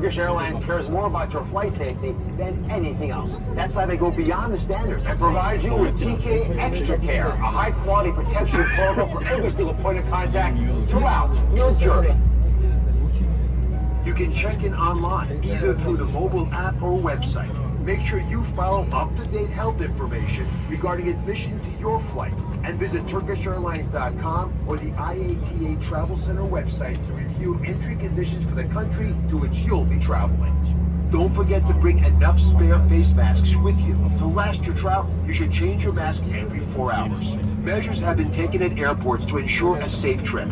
Turkish Airlines cares more about your flight safety than anything else. That's why they go beyond the standards and provide you with TK Extra Care, a high-quality protection protocol for every single point of contact throughout your journey. You can check in online, either through the mobile app or website. Make sure you follow up-to-date health information regarding admission to your flight and visit TurkishAirlines.com or the IATA Travel Center website to review entry conditions for the country to which you'll be traveling. Don't forget to bring enough spare face masks with you. To last your travel, you should change your mask every 4 hours. Measures have been taken at airports to ensure a safe trip.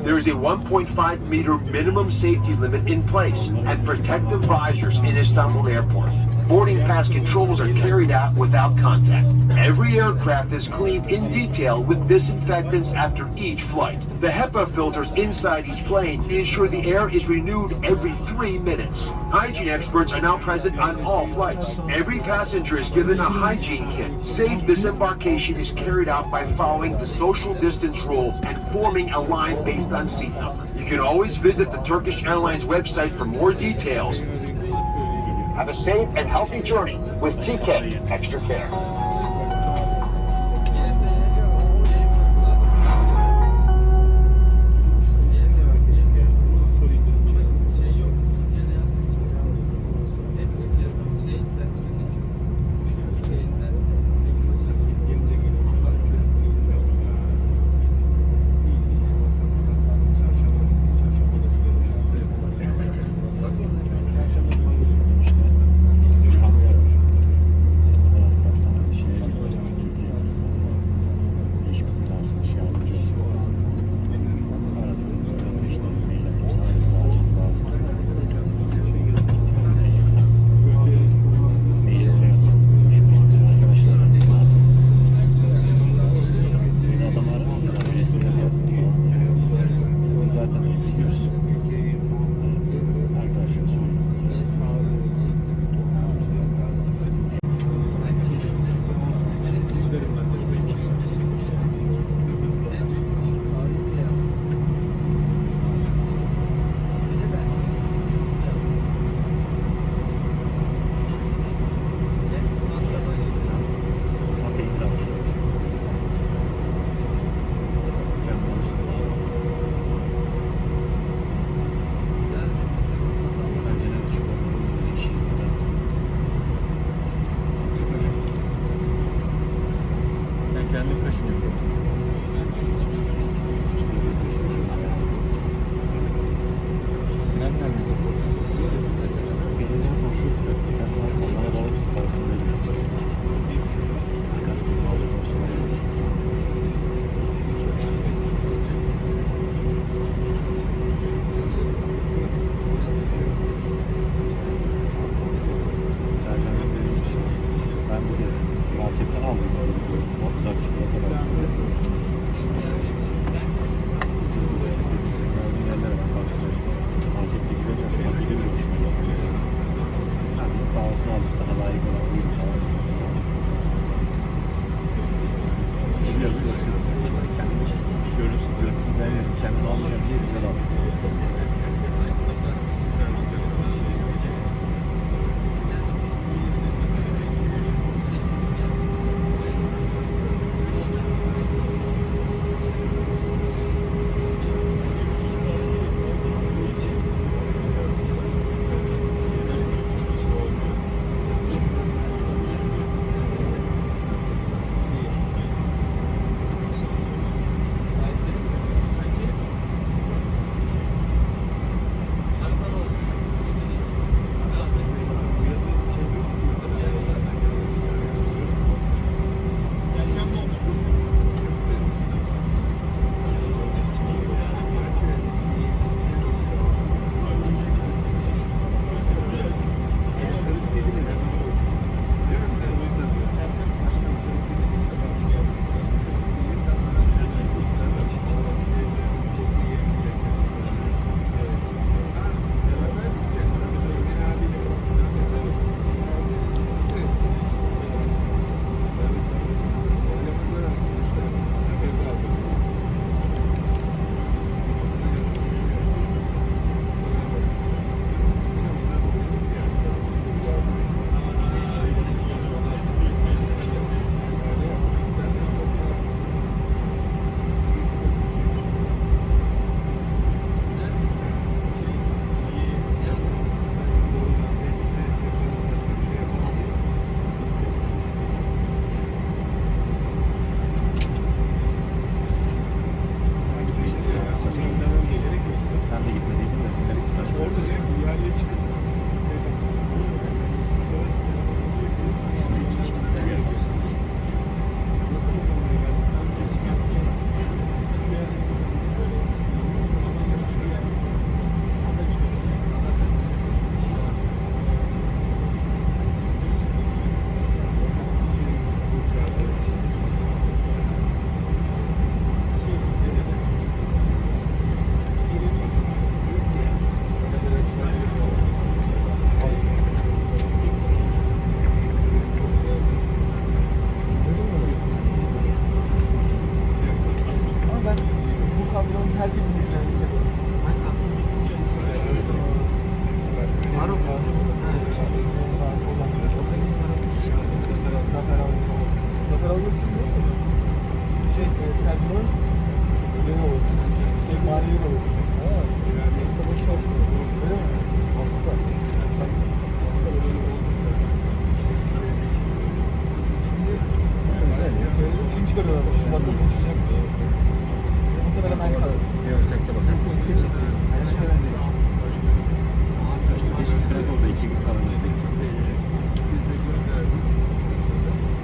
There is a 1.5 meter minimum safety limit in place and protective visors in Istanbul Airport. Boarding pass controls are carried out without contact. Every aircraft is cleaned in detail with disinfectants after each flight. The HEPA filters inside each plane ensure the air is renewed every 3 minutes. Hygiene experts are now present on all flights. Every passenger is given a hygiene kit. Safe disembarkation is carried out by following the social distance rule and forming a line based on seat number. You can always visit the Turkish Airlines website for more details. Have a safe and healthy journey with TK Extra Care.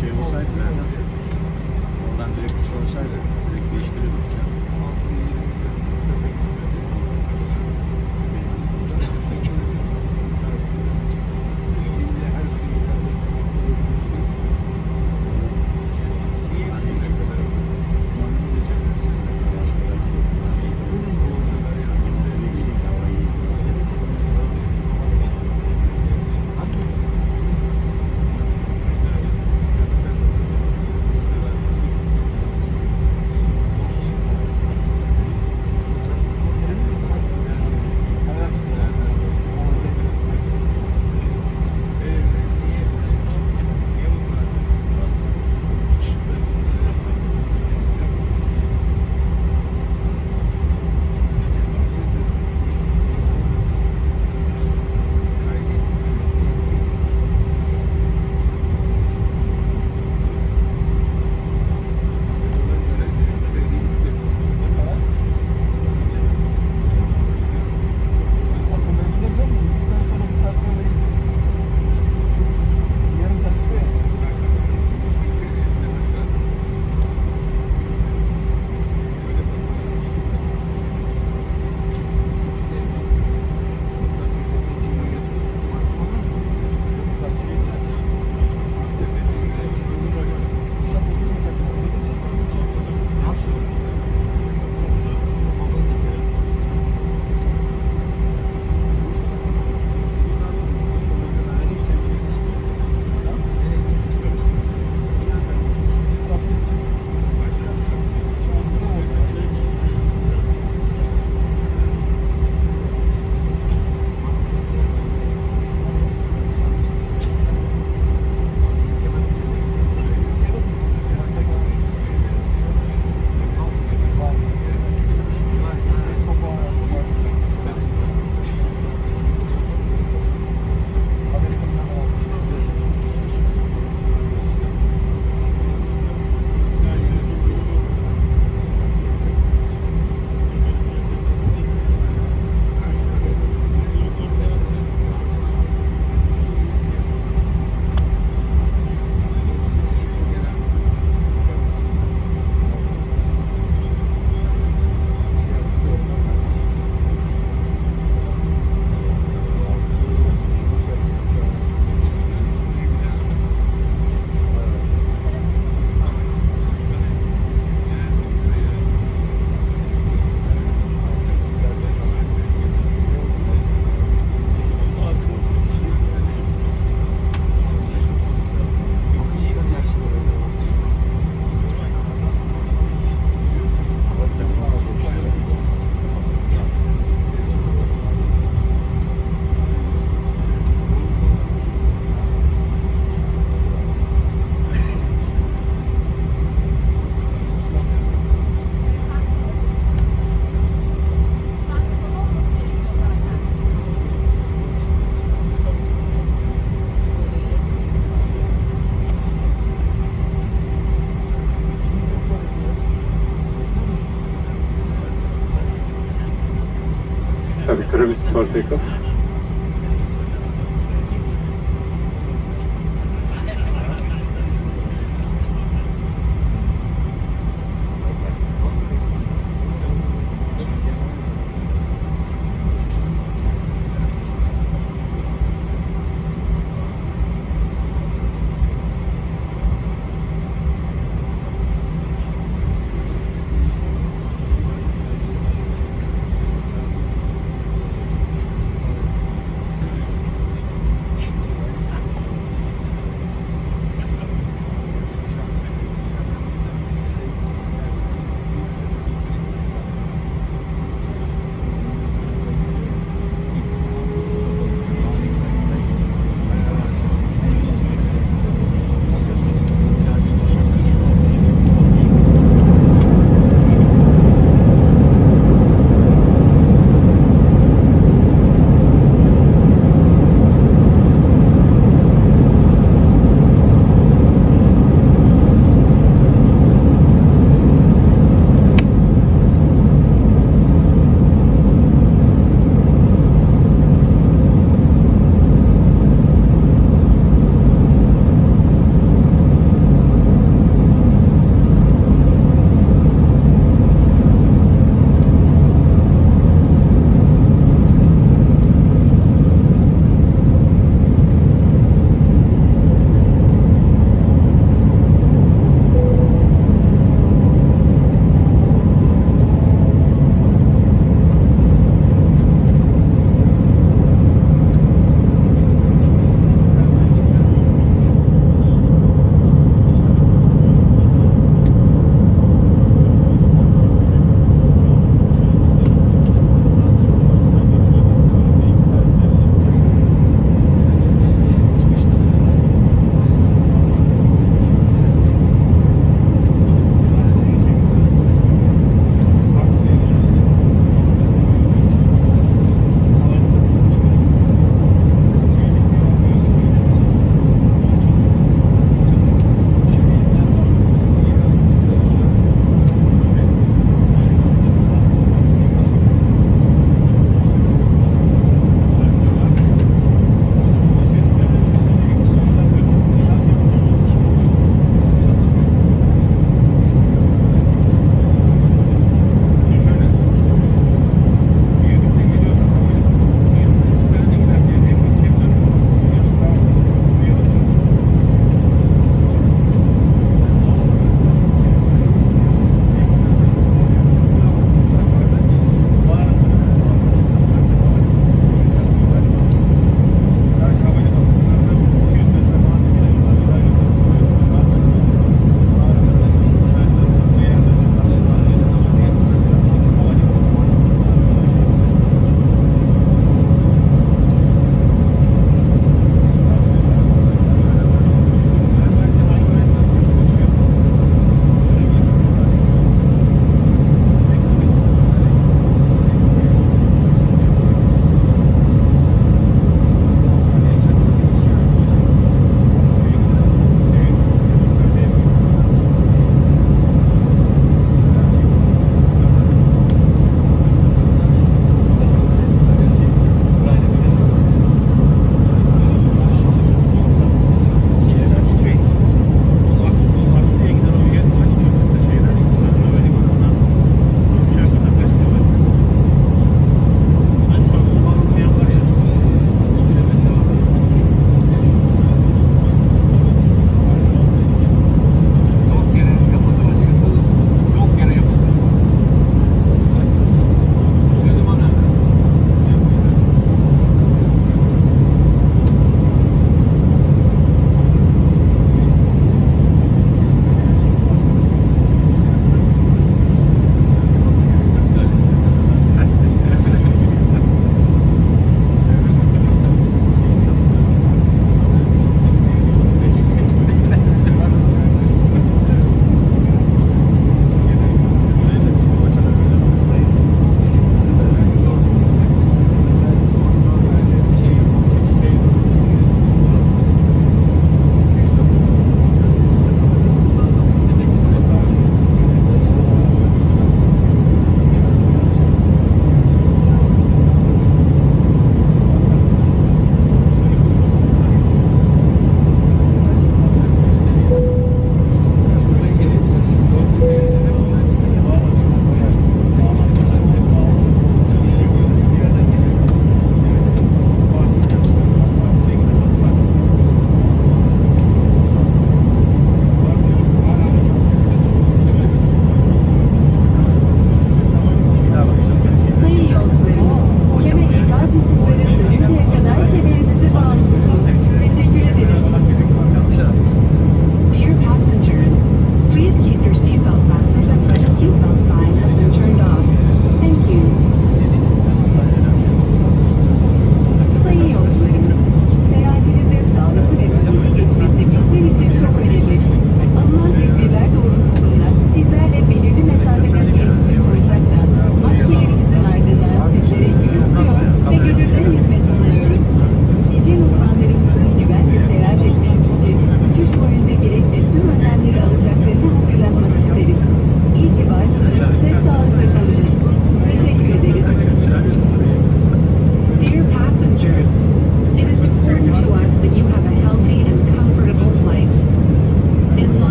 Şey olsaydı zaten, oradan direkt uçuş olsaydı, direkt değiştirirdik uçağı. Bitirebiliriz sonra tekrar.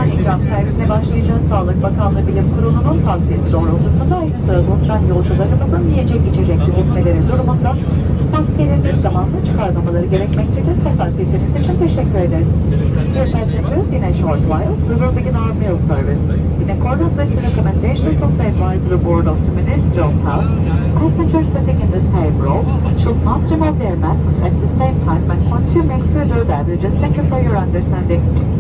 ikram servisine başlayacağız. Sağlık Bakanlığı Bilim Kurulu'nun tavsiyesi doğrultusunda aynı sırada oturan yolcularımızın yiyecek içecek tüketmeleri durumunda maskeleri zamanla çıkarmamaları gerekmektedir. Hassasiyetiniz için teşekkür ederiz. Dear passengers, in a short while, we will begin our meal service. In accordance with the recommendations of the advisory board of the Ministry of Health, passengers sitting in the same row should not remove their masks at the same time when consuming food or beverages. Thank you for your understanding.